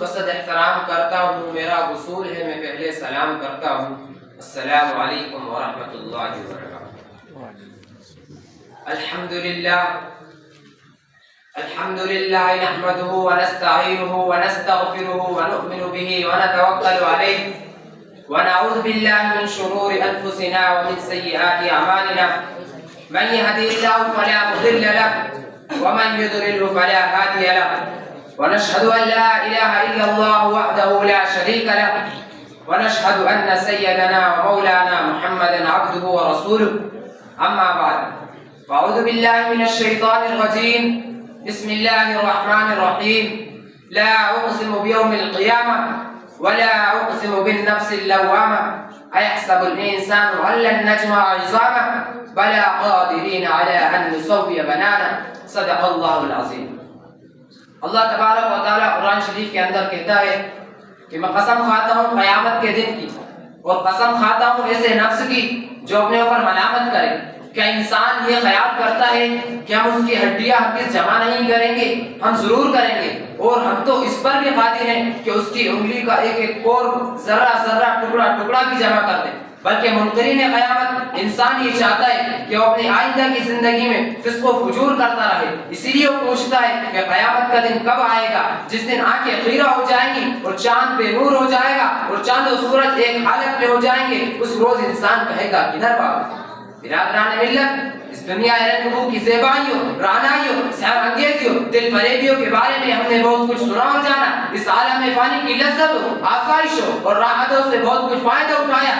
بسط احترام کرتا ہوں، میرا اصول ہے میں پہلے سلام کرتا ہوں۔ السلام علیکم ورحمۃ اللہ وبرکاتہ۔ الحمد للہ نحمده ونستعینه ونستغفره ونؤمن به ونتوکل علیہ ونعوذ باللہ من شرور انفسنا ومن سیئات اعمالنا، من يهده الله فلا مضل له ومن يضلل فلا هادي له، ونشهد ان لا اله الا الله وحده لا شريك له، ونشهد ان سيدنا ومولانا محمدا عبده ورسوله، اما بعد فاعوذ بالله من الشيطان الرجيم، بسم الله الرحمن الرحيم، لا اقسم بيوم القيامه ولا اقسم بالنفس اللوامه ايحسب الانسان ان لن نجمع عظامه بلى قادرين على ان نسوي بنانه، صدق الله العظيم۔ اللہ تبارک و تعالیٰ قرآن شریف کے اندر کہتا ہے کہ میں قسم کھاتا ہوں قیامت کے دن کی، اور قسم کھاتا ہوں ایسے نفس کی جو اپنے اوپر ملامت کرے۔ کیا انسان یہ خیال کرتا ہے کہ ہم اس کی ہڈیاں ہرگز جمع نہیں کریں گے؟ ہم ضرور کریں گے، اور ہم تو اس پر بھی قادر ہیں کہ اس کی انگلی کا ایک ایک اور ذرہ ذرہ ٹکڑا ٹکڑا بھی جمع کر دیں۔ بلکہ منکرین قیامت انسان یہ چاہتا ہے کہ وہ اپنی آئندہ کی زندگی میں فسق و فجور کرتا رہے، اسی لیے وہ پوچھتا ہے کہ قیامت کا دن کب آئے گا، جس دن آنکھیں خیرہ ہو جائیں گی اور چاند بے نور ہو جائے گا اور چاند و سورج ایک حالت میں ہو جائیں گے۔ اس روز انسان کہے گا کدھر بھاگا؟ برادران ملت، اس دنیا رنگوں کی زیبائیوں، رعنائیوں، سحر انگیزیوں، دل فریبیوں کے بارے میں ہم نے بہت کچھ سنا اور جانا۔ اس عالم فانی کی لذتوں، آسائشوں اور راحتوں سے بہت کچھ فائدہ اٹھایا۔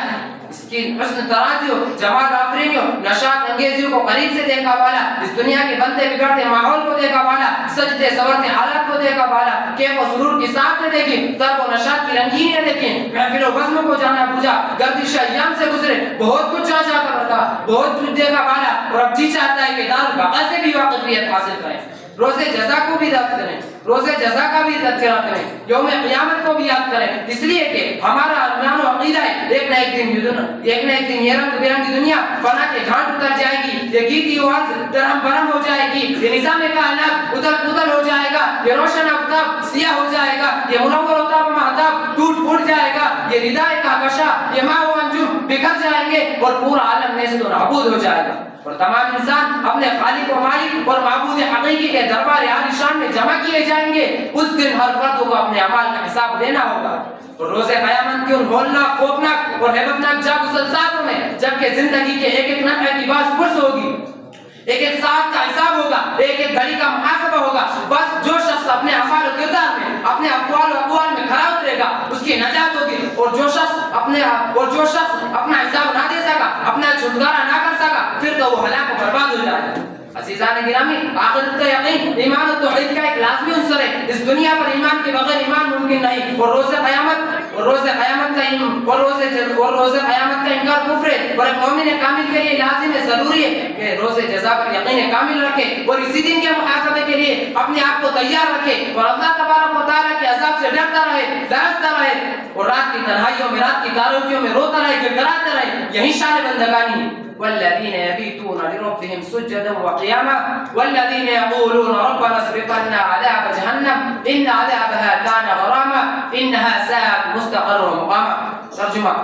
اس کی حسن ترازیوں، جمال آفرینیوں، نشاط انگیزیوں کو قریب سے دیکھا والا، اس دنیا کے بنتے بگڑتے ماحول کو دیکھا والا، سجدے سورتے حالات کو دیکھا والا، کیف و سرور کی ساتھ میں دیکھیں، طرب و نشاط کی رنگینیاں دیکھیں، محفل و بزم کو جانا بوجھا، گردش ایام سے گزرے، بہت کچھ چاہا کرتا، بہت کچھ دیکھا والا، اور اب جی چاہتا ہے کہ دار بقا سے بھی واقفیت حاصل کریں، روز جزا کو بھی یاد کریں، روز جزا کا بھی تذکرہ کریں، یوم قیامت کو بھی یاد کریں، اس لیے کہ ہمارا ایمان و عقیدہ ہے ایک نہ ایک دن یہ رنگ برنگی دنیا فنا کے گھاٹ اتر جائے گی، یہ گیتی آواز درہم برہم ہو جائے گی، یہ نظام کائنات اتل پتل ہو جائے گا، یہ روشن آفتاب سیاہ ہو جائے گا، یہ منور آفتاب مہتاب ٹوٹ پھوٹ جائے گا، یہ ردائے کا کشا، یہ ماہ و انجم بکھر جائیں گے، اور پورا عالم نیست و نابود ہو جائے گا، اور تمام انسان اپنے خالق و مالک اور معبود حقیقی کے دربار عالی شان میں جمع کیے جائیں گے۔ اس دن ہر فرد کو اپنے اعمال کا حساب دینا ہوگا، اور روز قیامت کی ان ہولناک، خوفناک اور ہیبتناک جاگسلساتوں میں جبکہ زندگی کے ایک ایک نفع کی باز پرس ہوگی، ایک ایک ساعت کا حساب ہوگا، ایک ایک گھڑی کا محاسبہ ہوگا، بس جو شخص اپنے افعال و کردار میں، اپنے اقوال و اقوال میں کھرا اترے گا اس کی نجات ہوگی، اور جو شخص اپنا حساب نہ دے سکا، اپنا چھٹکارا نہ کر سکا، پھر تو وہ ہلاک و برباد ہو جائے گا۔ عزیزان گرامی، آخرت کا یقین ایمان و توحید کا ایک لازمی عنصر ہے۔ اس دنیا پر ایمان کے بغیر ایمان ممکن نہیں، اور روز قیامت کا انکار کفر ہے، اور ایک مومن کامل کے لیے لازم ہے، ضروری ہے کہ روز جزا پر یقین کامل رکھے، اور اسی دن کے محاسبے کے لیے اپنے آپ کو تیار رکھے، اور اللہ تبارک و تعالیٰ کے عذاب سے ڈرتا رہے، لرزتا رہے، اور رات کی تنہائیوں میں، رات کی تاریکیوں میں روتا رہے، گڑگڑاتا رہے۔ یہی شان بندگانی ہے۔ والذین یبیتون لربهم سجدا وقیاما والذین یقولون ربنا اصرف عنا عذاب جہنم ان عذابها کان غراما انها ساءت مستقرا ومقاما۔ ترجمہ: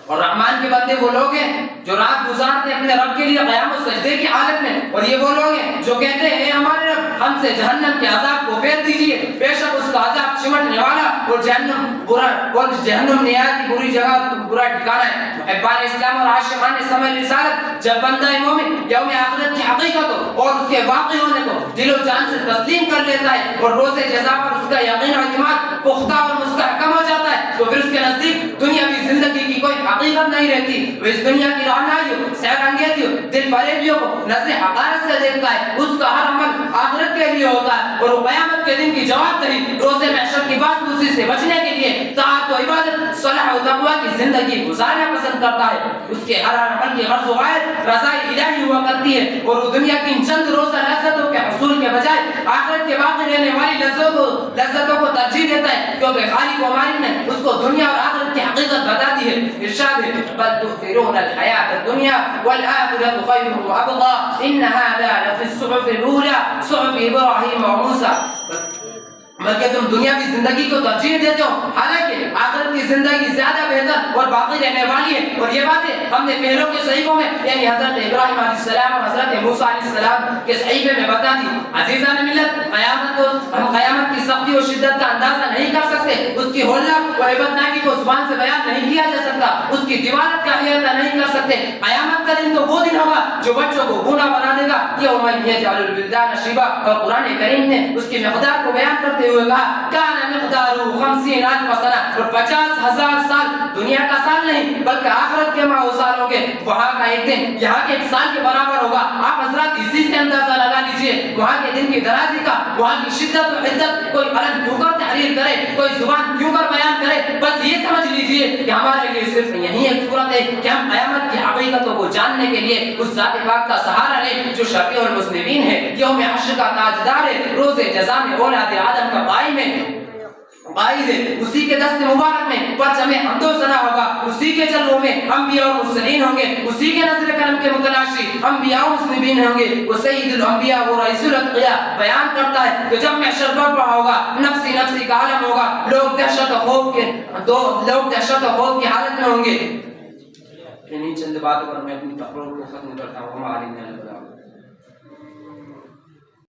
اور رحمان کے بندے وہ لوگ ہیں جو رات گزارتے اپنے رب کے لیے قیام و سجدے کی حالت میں، اور یہ وہ لوگ ہیں جو کہتے ہیں اے ہمارے رب ہم سے جہنم کے عذاب کو پھیر دیجیے، بے شک اس کا عذاب چمٹنے والا اور جہنم نہایت بری جگہ، برا ٹھکانہ ہے۔ محبان اسلام اور عاشقان سمع رسالت جب بندہ مومن یوم آخرت کی حقیقت اور اس کے واقع ہونے کو دل و جان سے تسلیم کر لیتا ہے، اور روز جزا پر اس کا یقین و اعتماد پختہ اور مستحکم ہو جاتا ہے، تو پھر اس کے نزدیک دنیاوی زندگی کی کوئی حقیقت نہیں رہتی۔ وہ اس دنیا کی رعنائیوں، سحر انگیزیوں، دل فریبیوں کو نظر حقارت سے دیکھتا ہے، اس کا ہر عمل آخرت کے لیے ہوتا ہے، اور وہ قیامت کے دن کی جواب دہی، روز محشر کی بات پرسی سے بچنے کے لیے طاعت و عبادت، صلاح و تقوی کی زندگی گزارنا پسند کرتا ہے۔ اس کے ہر عمل کی غرض و غایت رضائے الہی ہوا کرتی ہے، اور وہ دنیا کی ان چند روزہ لذتوں کے حصول کے بجائے آخرت کے باقی رہنے والی لذتوں کو ترجیح دیتا ہے، کیونکہ خالق و مالک نے اس کو دنیا اور آخرت کی حقیقت بتا دی ہے۔ ارشاد ہے بل تؤثرون الحیاۃ الدنیا والآخرۃ خیر وابقى ان هذا لفی الصحف الاولى صحف ابراہیم وموسیٰ۔ بلکہ تم دنیاوی زندگی کو ترجیح دیتے ہو، حالانکہ آخرت کی زندگی زیادہ بہتر اور باقی رہنے والی ہے۔ اور یہ باتیں ہم نے پہلوں کے صحیفوں میں یعنی حضرت ابراہیم علیہ السلام اور حضرت موسیٰ علیہ السلام کے صحیفے میں بتا دی۔ عزیزان ملت، ہم قیامت کی سختی اور شدت کا اندازہ نہیں کر سکتے، اس کی ہولناک اور عبادتناکی کو زبان سے بیان نہیں کیا جا سکتا، اس کی دیوانت کا احاطہ نہیں کر سکتے۔ قیامت کا دن تو وہ دن ہوگا جو بچوں کو گونگا بنا دے گا، یوم یجعل الولدان شیبا، اور قرآن کریم نے اس کی مقدار کو بیان کرتے ہوئے کہا کان مقدارہ 50,000 سنہ، اور 50,000 سال دنیا کا سال نہیں بلکہ آخرت کے ماہ سال ہوں گے۔ وہاں کا ایک دن یہاں کے ایک سال کے برابر ہوگا۔ آپ حضرات اسی سے اندازہ لگا لیجئے وہاں کے دن کی درازی کا، وہاں کی شدت و حدت، کوئی الگ کیوں کر تحریر کرے، کوئی زبان کیوں کر بیان کرے، بس یہ سمجھ لیجئے کہ ہمارے لیے صرف یہی ایک صورت ہے کہ ہم قیامت کی حقیقتوں کو جاننے کے لیے اس ذات پاک کا سہارا لیں جو شفیع المذنبین ہے، یوم حشر کا تاجدار ہے، روز جزا میں اولاد آدم کا قائم ہے، قائد ہے، اسی کے دست مبارک میں پرچم حمد و ثنا ہوگا، اسی کے جلووں میں انبیاء و مرسلین ہوں گے، اسی کے نظر کرم کے متلاشی انبیاء و مسلمین ہوں گے۔ وہ سید الانبیاء و رئیس الاتقیاء بیان کرتا ہے کہ جب محشر برپا ہوگا، نفسی نفسی کا عالم ہوگا، لوگ دہشت و خوف کی حالت میں ہوں گے۔ انہی چند باتوں پر میں اپنی تقریر کو ختم کرتا ہوں۔